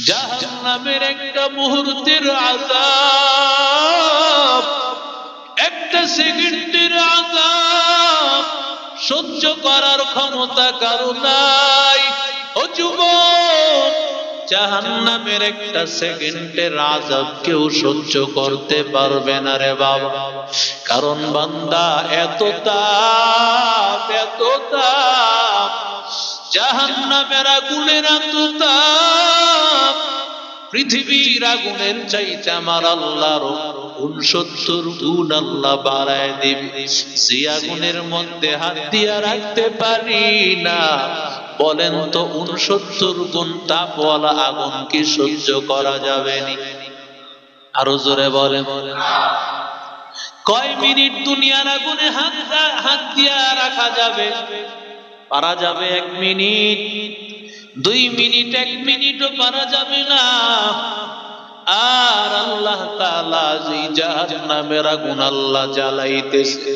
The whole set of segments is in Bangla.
জাহান্নামের একটা মুহূর্তের আযাব, একটা সেকেন্ডের আযাব সহ্য করার ক্ষমতা কারো নাই। ও যুবক, জাহান্নামের একটা সেকেন্ডের আযাব কেউ সহ্য করতে পারবে না রে বাবা। কারণ বান্দা, এত তাপ, এত তাপ, জাহান্নামের আগুনের এত তাপ, পৃথিবীর আগুনের চাইতে আমার আল্লাহর 69 গুণ আল্লাহ বাড়ায় দিবে। যে আগুনের মধ্যে হাত দিয়া রাখতে পারি না, বলেন তো 69 গুণ তাপওয়ালা আগুন কি সহ্য করা যাবে নি? আরো জোরে বলেন। কয় মিনিট দুনিয়ার আগুনে হাত দিয়া রাখা যাবে? পারা যাবে 1 মিনিট, 2 মিনিট, 1 মিনিটও পারা যাবে না। আর আল্লাহ তাআলা যে জাহান্নামের আগুন আল্লাহ জ্বালাইতেছে,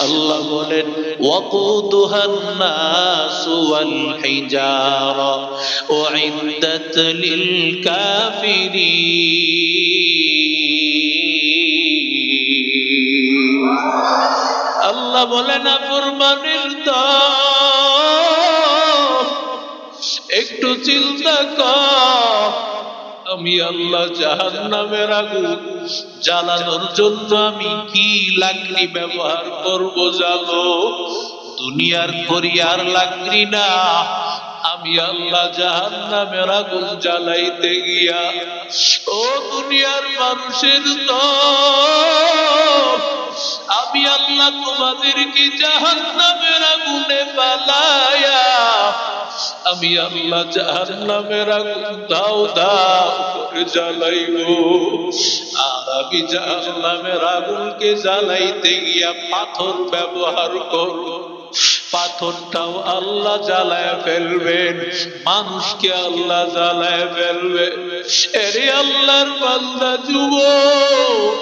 আল্লাহ বলেন ওয়াকুদুহান নাসু ওয়াল হিজারা উইদ্দাত লিল কাফিরিন। আল্লাহ বলেন নাফরমানের দল, একটু চিন্তা কর, আমি আল্লাহ জাহান্নামের আগুন জ্বালানোর জন্য আমি কি লাকড়ি ব্যবহার করব জানো? দুনিয়ার খড়িয়ার লাকড়ি না, আমি আল্লাহ জাহান্নামের আগুন জ্বালাইতে গিয়া ও দুনিয়ার মানুষের দল, আমি আল্লাহ তোমাদেরকে জাহান্নামের আগুনে পালায়া আমি আল্লাহ জাহান্নামের আগুন দাও দাও করে জ্বালাইব। আর আমি জাহান্নামের আগুনকে জ্বালাইতে গিয়া পাথর ব্যবহার করব, পাথরটাও আল্লাহ জ্বালায় ফেলবেন, মানুষকে আল্লাহ জ্বালায় ফেলবে। এরে আল্লাহর বান্দা যুবক,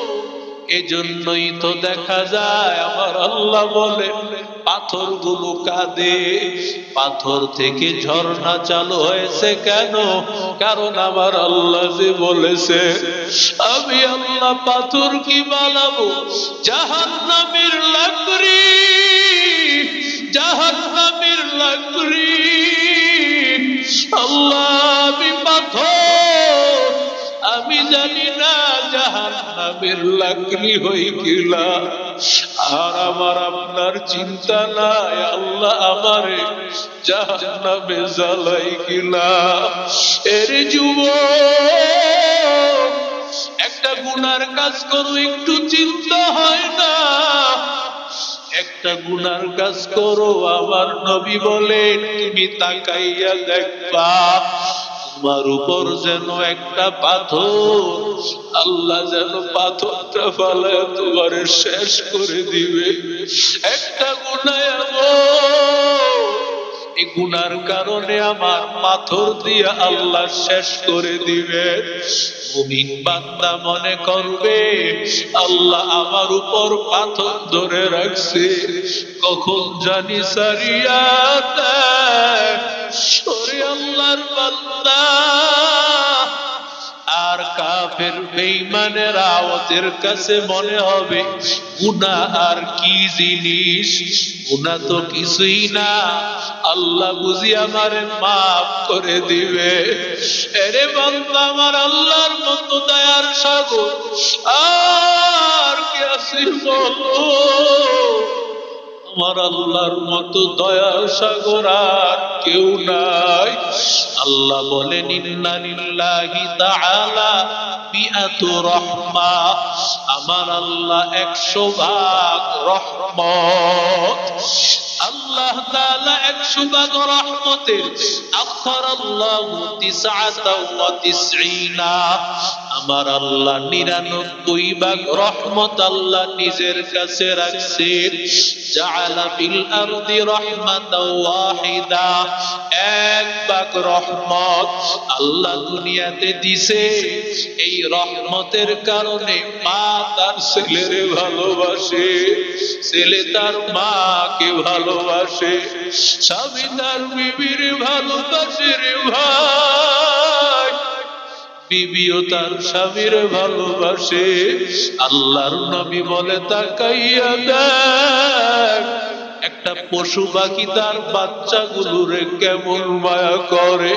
এজন্যই তো দেখা যায় আমার আল্লাহ বলে পাথরগুলো কাঁদে। পাথর থেকে ঝর্ণা চালু হয়েছে কেন? কারণ আমার আল্লাহ যে বলেছে আমি আল্লাহ পাথর কি বানাবো? জাহান্নামের লাকড়ি, জাহান্নামের লাকড়ি। আল্লাহ আমি পাথর, আমি জানি না জাহান্নামের লাকড়ি হই কিলা। আর আমার আপনার চিন্তা নাই আল্লাহ আমারে জাহান্নামে জ্বালাই কিলা। এর যুবক, একটা গুনার কাজ করো, একটু চিন্তা হয় না? একটা গুনার কাজ করো, আমার নবী বলেন তুমি তাকাইয়া দেখবা তোমার উপর যেন একটা পাথর, আল্লাহ যেন পাথরটা ফালায় তোমার শেষ করে দিবে। একটা গুনাহ এই গুনার কারণে আমার পাথর দিয়ে আল্লাহ শেষ করে দিবে। মুমিন বান্দা মনে করবে আল্লাহ আমার উপর পাথর ধরে রাখছে, কখন জানি সারিয়া দেয়। ওরে আল্লাহর বান্দা, আর কাফের বেঈমানেরা ওদের কাছে মনে হবে গুনাহ আর কি জিনিস, গুনাহ তো কিছুই না, আল্লাহ বুঝি আমারে মাফ করে দিবে। এরে বান্দা, আমার আল্লাহর মতো দয়ার সাগর আর কি আছে বলো? আমার আল্লাহর মতো দয়ার সাগর আর কেউ নাই। আল্লাহ বলেন ইন্না লিল্লাহি তাআলা মিআতু রাহমা, আমার আল্লাহ 100 ভাগ রহমত। আল্লাহ তাআলা 100 ভাগ রহমতের আখরাল্লাহু 99, আমার আল্লাহ 99 ভাগ রহমত আল্লাহ নিজের কাছে রাখছেন। জাআলা ফিল আরদি রাহমাতাও ওয়াহিদা, 1 ভাগ রহমত আল্লাহ দুনিয়াতে দিছে। এই রহমতের কারণে মা তার ছেলেরে ভালোবাসে, ছেলে তার মাকে ভালোবাসে, স্বামী তার বিবির ভালোবাসে রে ভাই। বিবিও তার স্বামীর ভালোবাসে। আল্লাহর নবী বলে তাকাইয়া দেখ একটা পশু পাখি তার বাচ্চাগুলোরে কেমন মায়া করে।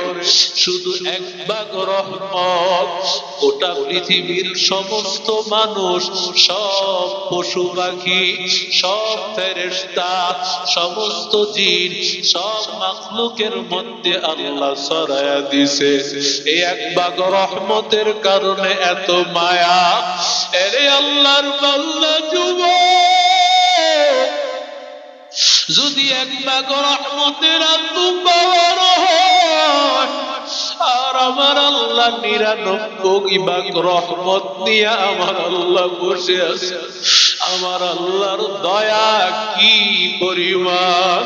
শুধু এক ভাগ রহমত, গোটা পৃথিবীর সমস্ত মানুষ, সব পশু পাখি, সব ফেরেশতা, সমস্ত জিন, সব মাখলুকের মধ্যে আল্লাহ ছড়ায়া দিছে এই এক ভাগ রহমতের কারণে। এত মায়া। এরে আল্লাহর বান্দা যুবক, যদি এক ভাগ রহমতের এত পাওয়ার হয়, আর আমার আল্লাহ 99 ভাগ রহমত নিয়ে আমার আল্লাহ বসে আছে, আমার আল্লাহর দয়া কি পরিমাণ!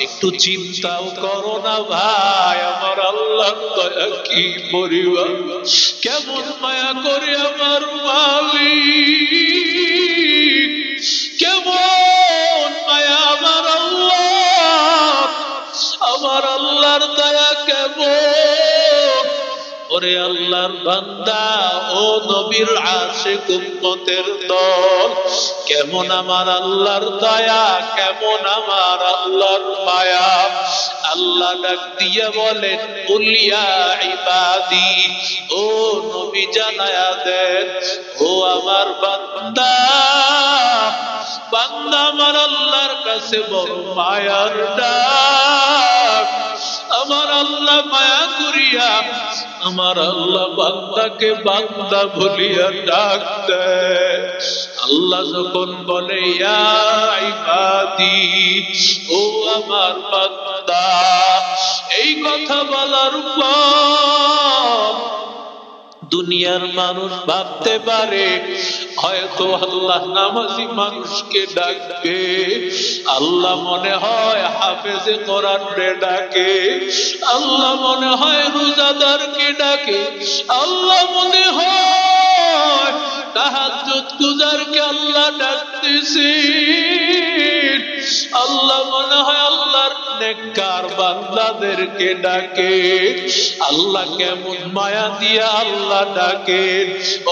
একটু চিন্তাও করো না ভাই, আমার আল্লাহর দয়া কি পরিমাণ! কেমন মায়া করে আমার মালিক, কেমন মায়া আমার আল্লাহ, আমার আল্লাহর দয়া কেমন! ওরে আল্লাহর বান্দা, ও নবীর আশিক উম্মতের দল, কেমন আমার আল্লাহর দয়া, কেমন আমার আল্লাহর মায়া! আল্লাহ ডাক দিয়ে বলেন, কুল ইয়া ইবাদি, ও নবী জানায়া দেন, ও আমার বান্দা, বান্দা আমার আল্লাহর কাছে বড় মায়ার ডাক। আমার আল্লাহ মায়া করিয়া, আমার আল্লাহ বান্দাকে বান্দা বলিয়া ডাক দেয়। আল্লাহ যখন বলে ইয়া ইবাদি, ও আমার বান্দা, এই কথা বলার পর দুনিয়ার মানুষ ভাবতে পারে হয়তো আল্লাহ নামাজি মানুষকে ডাকবে, আল্লাহ মনে হয় হাফেজে কোরআনকে ডাকে, আল্লাহ মনে হয় রোজাদারকে ডাকে, আল্লাহ মনে হয় তাহাজ্জুদ গুজারকে আল্লাহ ডাকতেছে, আল্লাহ মনে হয় আল্লাহর নেককার বান্দাদেরকে ডাকে। আল্লাহ কেমন মায়া দিয়া আল্লাহ ডাকে!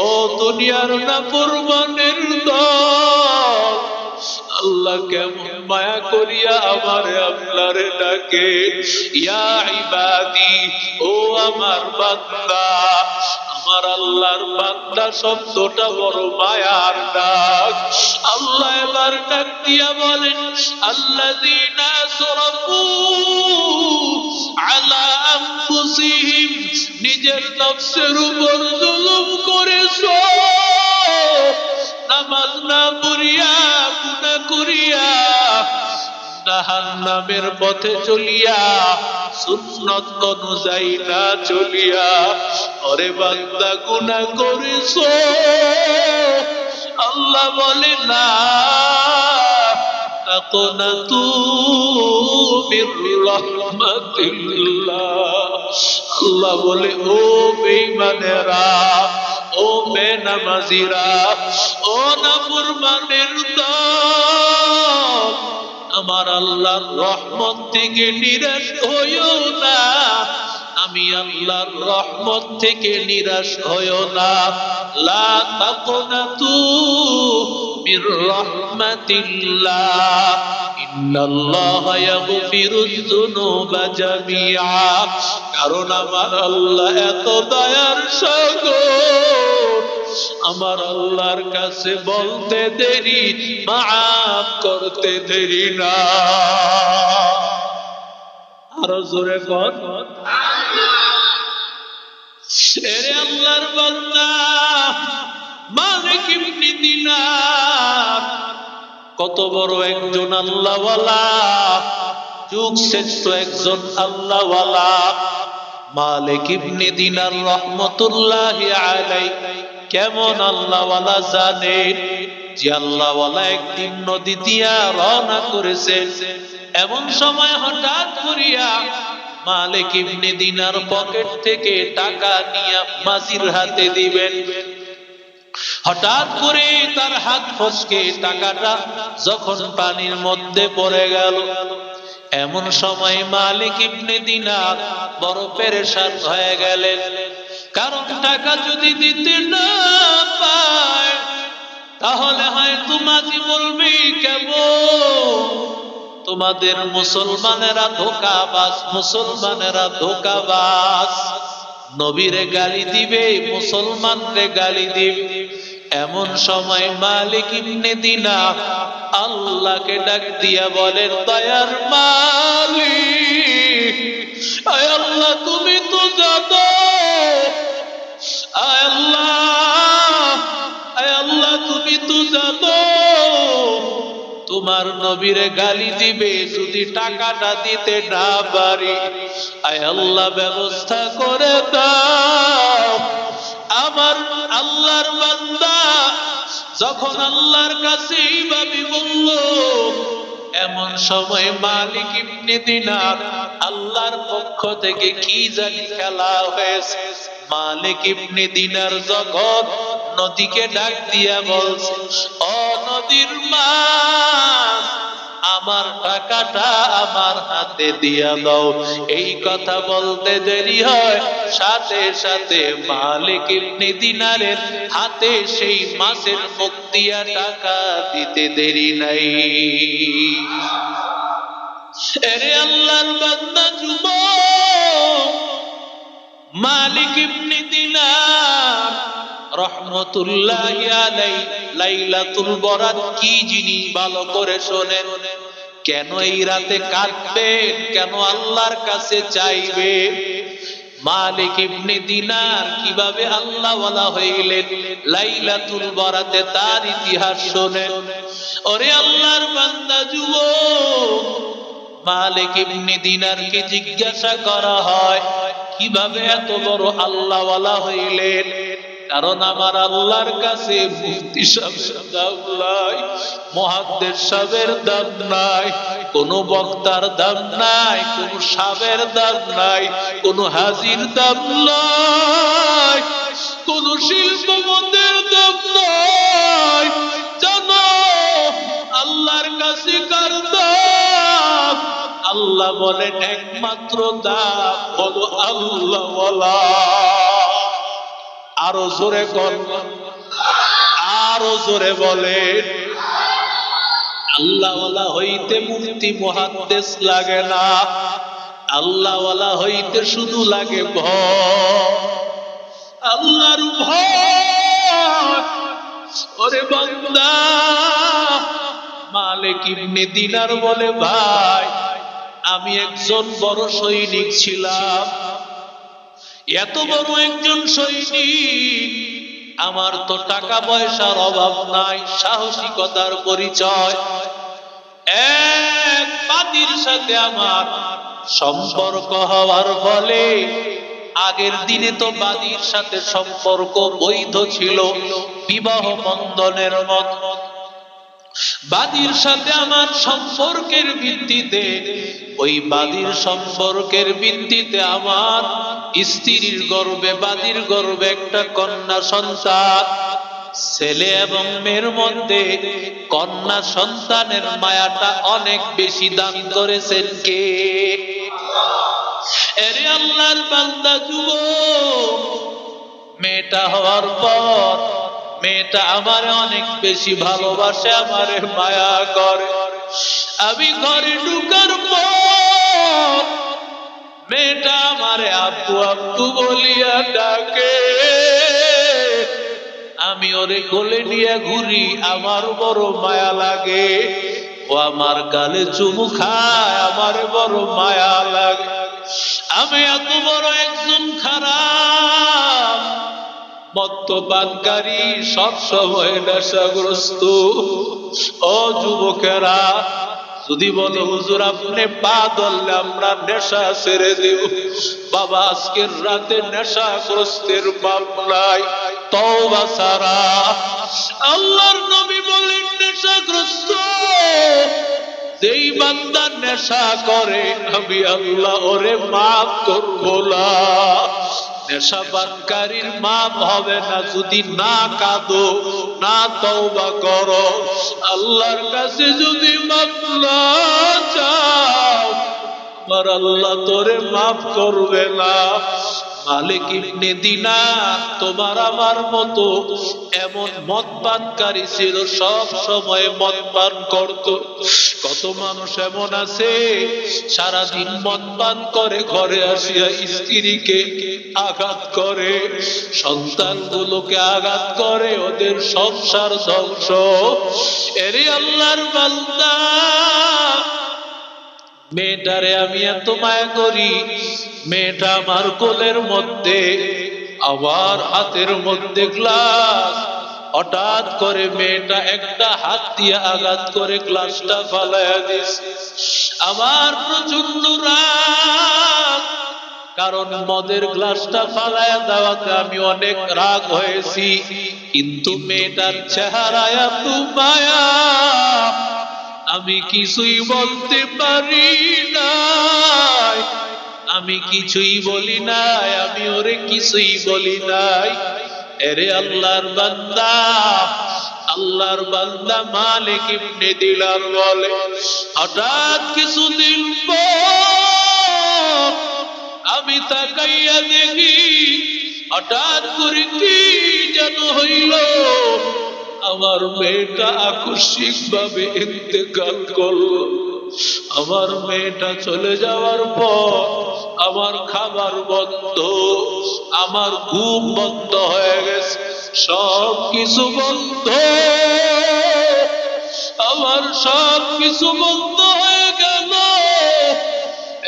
ও দুনিয়ার নাফরমানের দল, আল্লাহ কেমন মায়া করিয়া আমারে আপনারে ডাকে। ইয়া ইবাদি, ও আমার বান্দা। আমার আল্লাহর বান্দা শব্দটা বড় মায়ার ডাক। আল্লাহ এবার ডাক দিয়া বলেন, আল্লাযীনা আসরাফু আলা আনফুসিহিম, নিজের নফসের উপর জুলুম করেছো, নামাজ না পড়িয়া, গুনাহ করিয়া, জাহান্নামের পথে চলিয়া, সুন্নত অনুযায়ী না চলিয়া, ওরে বান্দা গুনাহ করেছো। আল্লাহ বলে না, তাকুনাতু মির রাহমাতিল্লাহ। আল্লাহ বলে, ও বেঈমানেরা, ও বেনামাজিরা, ও নাফরমানের দল, আমার আল্লাহর রহমত থেকে নিরাশ হইও না, আমি আল্লাহর রহমত থেকে নিরাশ হইও না। লা তাকুনাতু মির রাহমাতিল্লাহ, ইন্নাল্লাহা ইয়াগফিরুয যুনুবা জামিআ। কারণ আমার আল্লাহ এত দয়ার সাগর, আমার আল্লাহর কাছে বলতে দেরি, মাফ করতে দেরি না। আরো জোরে কর। এরে আল্লাহর বান্দা, মালিক ইবনে দিনার কত বড় একজন আল্লাহওয়ালা, যুগ শ্রেষ্ঠ একজন আল্লাহওয়ালা। মালিক ইবনে দিনার রহমতুল্লাহি আলাইহি কেমন আল্লাহওয়ালা জানেন? যে আল্লাহওয়ালা একদিন নদী দিয়া রওনা করেছেন, এমন সময় হঠাৎ করিয়া মালিক ইবনে দিনার পকেট থেকে টাকা নিয়ে মাঝির হাতে দিবেন। হঠাৎ করে তার হাত ফসকে টাকাটা যখন পানির মধ্যে পড়ে গেল, এমন সময় মালিক ইবনে দিনার বড় পেরেশান হয়ে গেলেন। কারণ টাকা যদি দিতে না পায় তাহলে হয়তো মাঝি বলবে কেমন তোমাদের মুসলমানেরা ধোঁকাবাজ, মুসলমানেরা ধোঁকাবাজ, নবীরে গালি দিবে, মুসলমানরে গালি দিবে। এমন সময় মালিক ইবনে দিনার আল্লাহকে ডাক দিয়া বলেন, দয়ার মালিক, আয় আল্লাহ তুমি তো জানো, আয় আল্লাহ, আয় আল্লাহ তুমি তো জানো তোমার নবীরে গালি দিবে যদি টাকাটা দিতে না পারি। আয় আল্লাহ ব্যবস্থা করে দাও। আমার আল্লাহর বান্দা যখন আল্লাহর কাছে এইভাবে বলল, এমন সময় মালিক ইবনে দিনার আল্লাহর পক্ষ থেকে কি জানি খেলা হয়েছে। মালিক ইবনে দিনার যখন নদীকে ডাক দিয়া বলছে, ও নদীর মাছ, আমার টাকাটা আমার হাতে দিয়া দাও, এই কথা বলতে দেরি হয়, সাথে সাথে মালিক ইবনে দিনারের হাতে সেই মাছের মুখ দিয়া টাকা দিতে দেরি নাই। এরে আল্লাহর বান্দা যুবক, মালিক ইবনে দিনার রহমতুল্লাহি আলাইহি লাইলাতুল বরাত কি জিনিস ভালো করে শোনেন। কেন এই রাতে কাঁদবেন, কেন আল্লাহর কাছে চাইবেন? মালিক ইবনে দিনার কিভাবে আল্লাহ ওয়ালা হইলেন লাইলাতুল বরাতে, তার ইতিহাস শোনেন। ওরে আল্লাহর বান্দা যুবক, মালিক ইবনে দিনারকে জিজ্ঞাসা করা হয় কিভাবে এত বড় আল্লাহ ওয়ালা হইলেন? কারণ আমার আল্লাহর কাছে মুফতি সাহেবের দাম নাই, মুহাদ্দিস সাহেবের দাম নাই, কোন বক্তার দাম নাই, কোন সাহেবের দাম নাই, কোন হাজির দাম নাই, কোন শিল্পপতির দাম নাই। জানো আল্লাহর কাছে কার দাম? আল্লাহ বলেন একমাত্র দাম হলো আল্লাহ ওয়ালা। আরো জোরে বল, আরো জোরে বলেন। আল্লাহ ওয়ালা হইতে মুফতি মুহাদ্দিস লাগে না, আল্লাহ ওয়ালা হইতে শুধু লাগে ভয়, আল্লাহর ভয়। ওরে বান্দা, মালিক ইবনে দিনার বলে, ভাই আমি একজন বড় সৈনিক ছিলাম, এত বড় একজন সৈনিক, আমার তো টাকা পয়সার অভাব নাই, সাহসিকতার পরিচয়। এক বাদীর সাথে আমার সম্পর্ক হওয়ার ফলে, আগের দিনে তো বাদীর সাথে সম্পর্ক বৈধ ছিল, বিবাহ বন্ধনের মতো। বাদীর সাথে আমার সম্পর্কের ভিত্তিতে, ওই বাদীর সম্পর্কের ভিত্তিতে আমার স্ত্রীর গর্ভে, বাদীর গর্ভে একটা কন্যা সন্তান। ছেলে এবং মেয়ের মধ্যে কন্যা সন্তানের মায়াটা অনেক বেশি দান করেছেন কে? এরে আল্লাহর বান্দা যুবক, মেয়েটা হওয়ার পর মেয়েটা আমারে অনেক বেশি ভালোবাসে, আমারে মায়া করে। আমি ঘরে ঢুকার পর মেয়েটা আমারে আব্বু আব্বু বলিয়া ডাকে, আমি ওরে কোলে নিয়ে ঘুরি, আমার বড় মায়া লাগে। ও আমার গালে চুমু খায়, আমার বড় মায়া লাগে। আমি এত বড় একজন খারাপ মদ্যপানকারী, সবসময় নেশাগ্রস্ত। ও যুবকেরা, যদি বলো হুজুর আপনি পা ধরলে আমরা নেশা ছেড়ে দেব, বাবা আজকের রাতে নেশাগ্রস্তের পাপ নাই, তওবা ছাড়া। আল্লাহর নবী বলেন, নেশাগ্রস্ত যেই বান্দা নেশা করে, আমি আল্লাহ ওরে মাফ করব না। নেশাপানকারীর মাপ হবে না যদি না কাঁদো, না তওবা করো, আল্লাহর কাছে যদি মাফ না চাও, আমার আল্লাহ তোরে মাফ করবে না। মালিক ইবনে দিনার তোমার আমার মতো এমন মদ পানকারী ছিল, সব সময় মদ পান করত। কত মানুষ এমন আছে সারাদিন মদ পান করে, ঘরে আসিয়া স্ত্রীকে আঘাত করে, সন্তানগুলোকে আঘাত করে, ওদের সংসার ধ্বংস। এরে আল্লাহর বান্দা, মেয়েটারে আমি এত মায়া করি, মেয়েটা আমার কোলের মধ্যে, আমার হাতের মধ্যে গ্লাস, হঠাৎ করে মেয়েটা একটা হাত দিয়ে আঘাত করে গ্লাসটা ফালাইয়া দিছে। আমার প্রচন্ড রাগ, কারণ মদের গ্লাসটা ফালাইয়া দেওয়াতে আমি অনেক রাগ হয়েছি, কিন্তু মেয়েটার চেহারায় এত মায়া, আমি কিছুই বলতে পারি নাই, আমি কিছুই বলি নাই, আমি ওরে কিছুই বলি নাই। এরে আল্লাহর বান্দা, আল্লাহর বান্দা মালিক ইবনে দিনার বলে, হঠাৎ কিছুদিন পর আমি তাকাইয়া দেখি, হঠাৎ করে কি যেন হইল, আমার মেয়েটা আকস্মিক ভাবে ইন্তেকাল করলো। আমার মেয়েটা চলে যাওয়ার পর আমার খাবার বন্ধ, আমার ঘুম বন্ধ হয়ে গেছে, সব কিছু বন্ধ, আমার সব কিছু বন্ধ হয়ে গেল।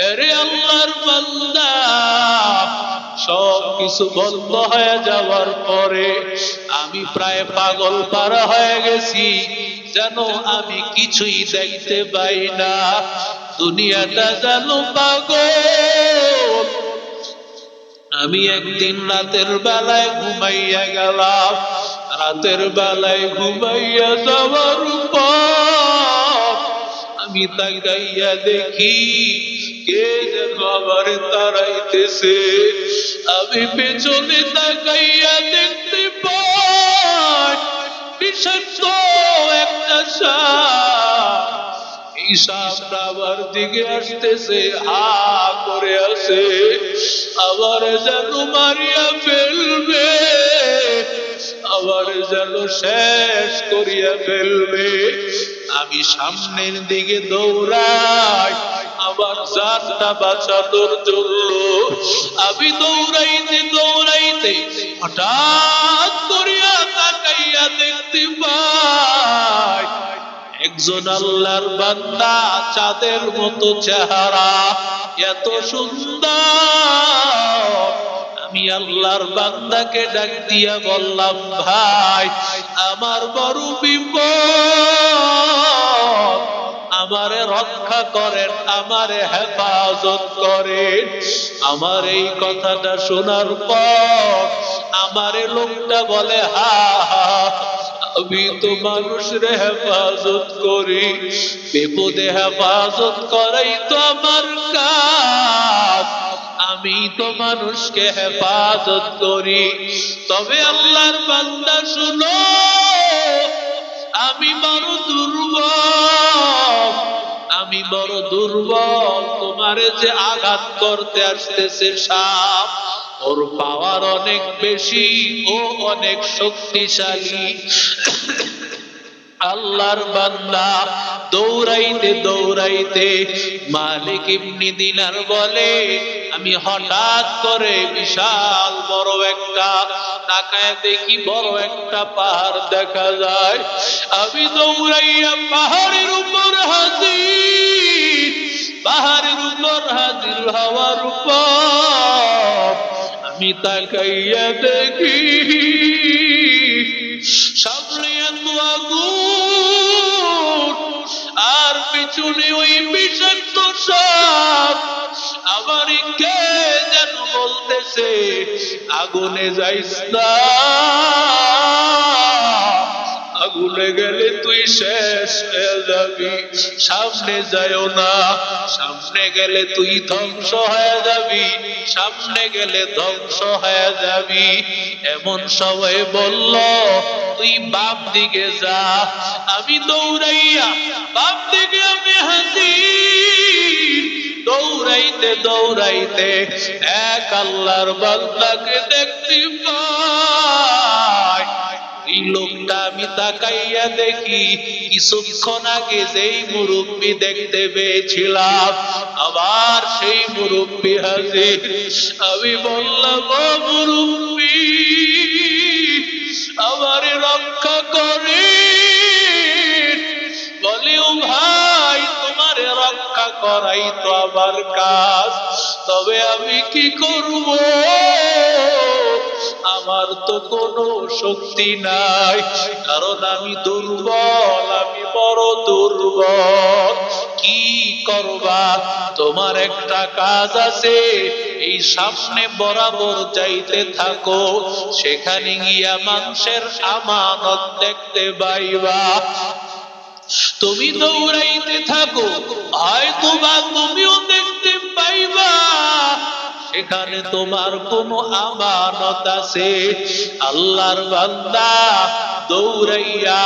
এরে আল্লাহর বান্দা, সব কিছু বন্ধ হয়ে যাওয়ার পরে আমি প্রায় পাগল পারা হয়ে গেছি, যেন আমি কিছুই দেখতে পাই না, দুনিয়াটা যেন পাগল। আমি একদিন রাতের বেলায় ঘুমাইয়া গেলাম, রাতের বেলায় ঘুমাইয়া যাওয়ার পর আমি তাকাইয়া দেখি কে যেন আবার তাড়াইতেছে। আমি পেছনে তাকাইয়া দেখতে পাই বিষাক্ত একটা সাপ, এই সাপটা আমার দিকে আসতেছে, হা করে আছে, আবার যেন মারিয়া ফেলবে, আবার যেন শেষ করিয়া ফেলবে। আমি সামনের দিকে দৌড়াই আমার জানটা বাঁচানোর জন্য। আমি দৌড়াইতে দৌড়াইতে হঠাৎ করিয়া তাকাইয়া দেখতে পাই একজন আল্লাহর বান্দা, চাঁদের মতো চেহারা, এত সুন্দর। আমি আল্লাহর বান্দাকে ডাক দিয়া বললাম, ভাই আমার বড় বিপদ, আমারে রক্ষা করেন, আমারে হেফাজত করেন। আমার এই কথাটা শোনার পর আমারে লোকটা বলে, হা হা, আমি তো মানুষের হেফাজত করি, বিপদে হেফাজত করাই তো আমার কাজ, আমি তো মানুষকে হেফাজত করি। তবে আল্লাহর বান্দা শুনো, আমি বড় দুর্বল, আমি বড় দুর্বল। তোমারে যে আঘাত করতে আসতেছে সাপ, ওর পাওয়ার অনেক বেশি, ও অনেক শক্তিশালী। আল্লাহর বান্দা দৌড়াইতে দৌড়াইতে মালিক ইবনে দিনার বলে, আমি হঠাৎ করে বিশাল বড় একটা, তাকায় দেখি বড় একটা পাহাড় দেখা যায়। আমি দৌড়াইয়া পাহাড়ের উপর হাজির, পাহাড়ের উপর হাজির হওয়ার পর আমি তাকাইয়া দেখি সামনে এত আগুন, আর পিছনে ওই বিষাক্ত সাপ। আমার কে যেন বলতেছে, আগুনে যাইস না, আগুনে গেলে তুই শেষ হয়ে যাবি, সামনে যাইও না, সামনে গেলে তুই ধ্বংস হয়ে যাবি, সামনে গেলে ধ্বংস হয়ে যাবি। এমন সবাই বলল, তুই বাম দিকে যা। আমি দৌড়াইয়া বাম দিকে আমি হাজির, দৌড়াইতে দৌড়াইতে এক আল্লাহর বান্দাকে দেখতে পায়। এই লোকটা আমি তাকাইয়া দেখি কিছুক্ষণ আগে যেই মুরব্বি দেখতে পেয়েছিলাম আবার সেই মুরব্বি হাজির। আমি বললাম, ও মুরব্বি, আমারে রক্ষা করে। বলে, ও ভাই, তোমারে রক্ষা করাই তো আমার কাজ, তবে আমি কি করব? আমার তো কোনো শক্তি নাই, কারণ আমি দুর্বল, আমি বড় দুর্বল। কি করবা? তোমার একটা কাজ আছে, এই সামনে বরাবর যাইতে থাকো, সেখানে গিয়া মানুষের আমানত দেখতে পাইবা। তুমি দৌড়াইতে থাকো, হয়তো বা তুমিও দেখতে পাইবা সেখানে তোমার কোনো আমানত আছে। আল্লাহর বান্দা দৌড়াইয়া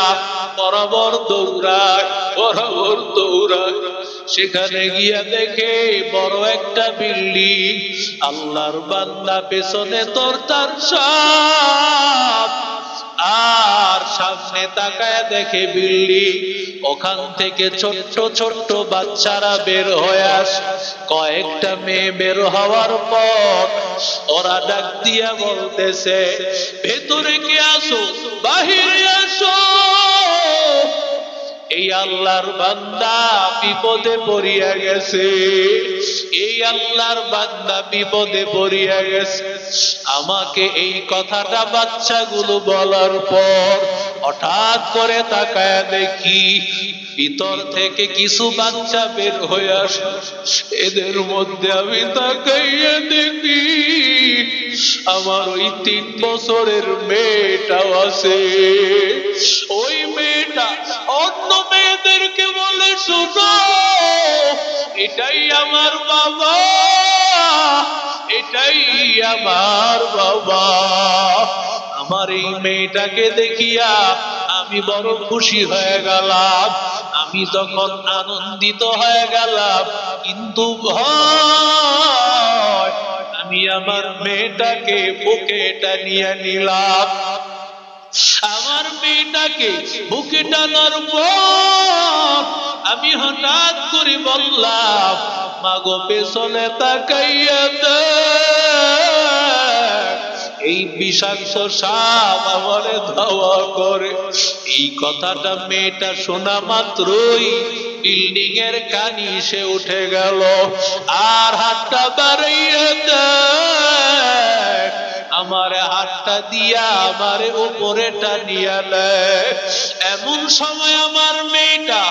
বরাবর দৌড়ায়, বরাবর দৌড়ায়, সেখানে গিয়া দেখে বড় একটা বিল্ডিং। আল্লাহর বান্দা পেছনে তার সাপ, আর সামনে তাকায় দেখে বিল্ডিং। ওখান থেকে ছোট্ট ছোট্ট বাচ্চারা বের হয়ে আসে। কয়েকটা মেয়ে বের হওয়ার পর ওরা ডাক দিয়া বলতেছে, ভেতরে কে আসো, বাহিরে আসো। এই আল্লাহর বান্দা বিপদে পড়িয়া গেছে, এই আল্লাহর বান্দা বিপদে পড়িয়া গেছে। আমাকে এই কথাটা বাচ্চাগুলো বলার পর হঠাৎ করে তাকায়া দেখি ভিতর থেকে কিছু বাচ্চা বের হয়ে আসে। এদের মধ্যে আমি তাকাইয়া দেখি আমার ওই 3 বছরের মেয়েটাও আছে। ওই মেয়েটা অন্য মেয়েদেরকে বলে, শোনো, এটাই আমার বাবা, এটাই আমার বাবা। আমার এই মেয়েটাকে দেখিয়া আমি বড় খুশি হয়ে গেলাম, আমি তখন আনন্দিত হয়ে গেলাম। কিন্তু ভয়, আমি আমার মেয়েটাকে বুকে টানিয়া নিলাম। আমার মেয়েটাকে বুকে টানার পর আমি হঠাৎ করে বললাম, মাগো, পেছনে তাকাইয়া দেখ, এই বিষাক্ত সাপ আমারে ধাওয়া করে। এই কথাটা মেয়েটা শোনা মাত্রই বিল্ডিং এর কানি সে উঠে গেল, আর হাতটা বাড়াইয়া দেখ, আমার হাতটা দিয়া আমার উপরে টানিয়া নেয়। এমন সময় আমার মেয়েটা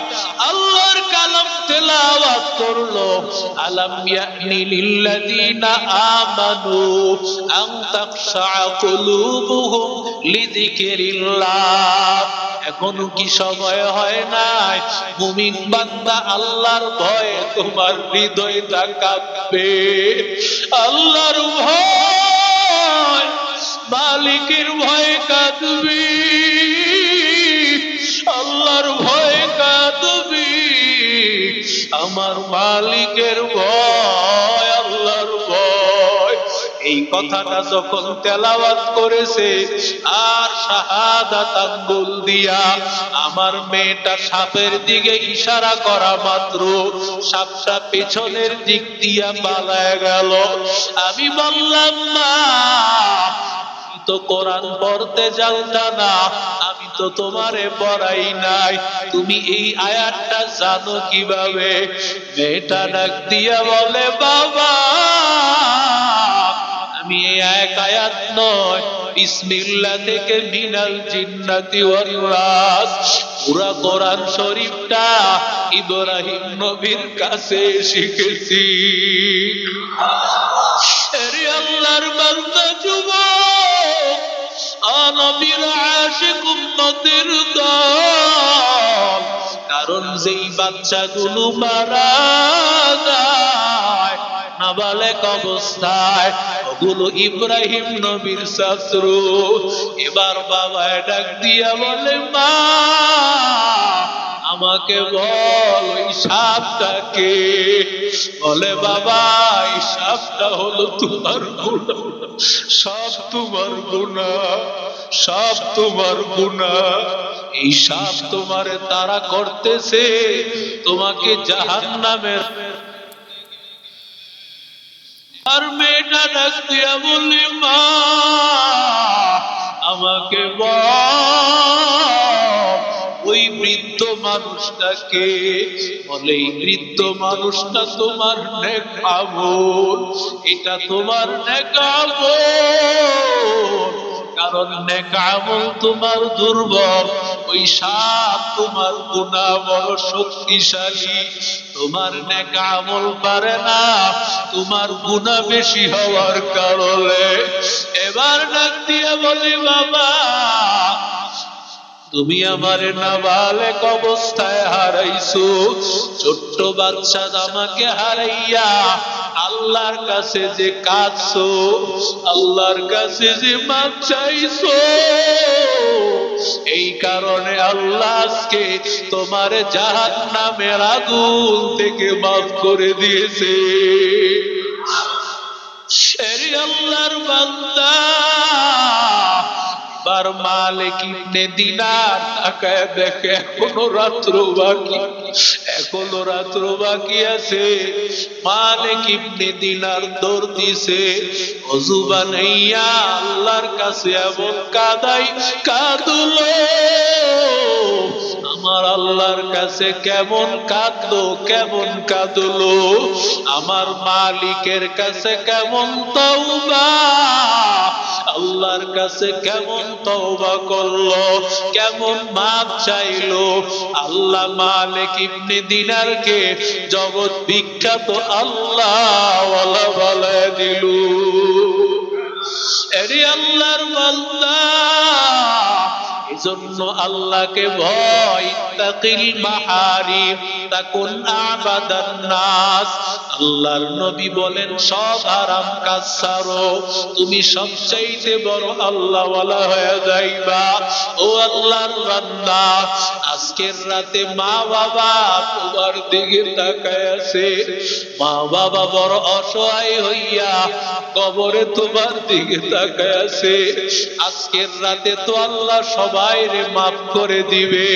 আল্লাহর কালাম তেলাওয়াত করলো, আলাম ইয়ানি লিল্লাযিনা আমানু আন তাখশা কুলুবুহুম লিযিকরিল্লাহ। এখনো কি সময় হয় নাই মুমিন বান্দা আল্লাহর ভয়ে তোমার হৃদয়টা কাঁপবে? আল্লাহর ভয়, মালিকের ভয়ে কাঁদবি, আল্লাহর ভয়ে কাঁদবি। আমার মালিকের ভয়, আল্লাহর ভয়। এই কথাটা যখন তেলাওয়াত করেছে আর শাহাদাত আঙ্গুল দিয়া আমার মেয়েটা সাপের দিকে ইশারা করা মাত্র সাপটা পেছনের দিক দিয়া পালায় গেল। আমি বললাম, মা, তো কোরআন পড়তে জানতা না, আমি তো তোমারে পড়াই নাই, তুমি এই আয়াতটা জানো কিভাবে? মেয়েটা ডাক দিয়া বলে, বাবা, আমি এই এক আয়াত নয়, বিসমিল্লাহ থেকে মিনাল জিন্নাতি ওয়ান নাস পুরা কোরআন শরীফটা ইব্রাহিম নবীর কাছে শিখেছি। আরে আল্লাহর বান্দা যুবক, নবীর আশিক উম্মতের দল, কারণ যেই বাচ্চাগুলো মারা যায় নাবালেক অবস্থায়, ওগুলো ইব্রাহিম নবীর ছাত্র। এবার বাবা ডাক দিয়া বলে, মা, আমাকে বল ওই সাপটাকে। বলে বাবা এই সাপটা হলো তোমার গুনাহ, সব তোমার গুনাহ, সব তোমার গুনাহ। এই সাপ তোমারে তাড়া করতেছে, তোমাকে জাহান্নামের। আর মেয়েটা ডাক দিয়া বলে মা আমাকে বল ওই বৃদ্ধ মানুষটাকে। বলে এই বৃদ্ধ মানুষটা তোমার নেক আমল, এটা তোমার নেক আমল, কারণ নেক আমল তোমার দুর্বল, ওই সাপ তোমার গুনাহ বড় শক্তিশালী, তোমার নেক আমল পারে না, তোমার গুনাহ বেশি হওয়ার কারণে। এবার ডাক দিয়ে বলে বাবা তুমি আমার নাবালেক অবস্থায় হারাইছো, ছোট্ট বাচ্চা আমাকে হারাইয়া আল্লাহর কাছে যে কাঁদছো, আল্লাহর কাছে যে মাপ চাইছো, এই কারণে আল্লাহ আজকে তোমার জাহান্নামের আগুন থেকে মাফ করে দিয়েছে। এরে আল্লাহর বান্দা, বার মালিক ইবনে দিনার তাকায় দেখে এখনো রাত্র বাকি, এখনো রাত্র বাকি আছে। মালিক ইবনে দিনার দৌড় দিছে, ওযু বানাইয়া আল্লাহর কাছে এমন কাদাই কাঁদলো, আমার আল্লাহর কাছে কেমন কাঁদলো, কেমন কাঁদলো, আমার মালিকের কাছে কেমন তওবা, আল্লাহর কাছে কেমন তওবা করলো, কেমন মাপ চাইলো। আল্লাহ মালিক ইবনে দিনারকে জগৎ বিখ্যাত আল্লাহ ওয়ালা বানায় দিল। এরে আল্লাহর বান্দা, এজন্য আল্লাহকে ভয়, তাকিল মাহারিম তাকুন আবাদান নাস। আল্লাহর নবী বলেন সব হারাম কাজ ছাড়ো, তুমি সবচাইতে বড় আল্লাহ ওয়ালা হয়ে যাইবা। ও আল্লাহর বান্দা, আজকের রাতে মা বাবা তোমার দিকে তাকায় আছে, মা বাবা বড় অসহায় হইয়া কবরে তোমার দিকে তাকায় আছে। আজকের রাতে তো আল্লাহ সবাই রে মাফ করে দিবে,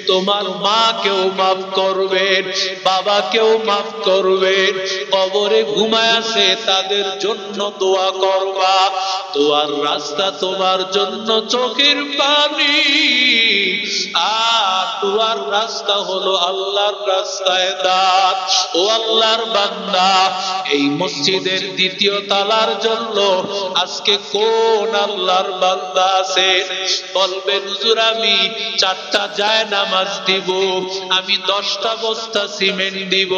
তোমার মাকেও মাফ করবেন, বাবাকেও মাফ করবেন। কবরে ঘুমায় আছে তাদের জন্য দোয়া করবা, দোয়ার রাস্তা তোমার জন্য চোখের পানি, আর দোয়ার রাস্তা হলো আল্লাহর রাস্তায় দাঁত। ও আল্লাহর বান্দা, এই মসজিদের দ্বিতীয় তালার জন্য আজকে কোন আল্লাহর বান্দা আছে বলবেন হুজুর আমি 4টা জায়নামাজ দিব, আমি 10টা বস্তা সিমেন্ট দিব।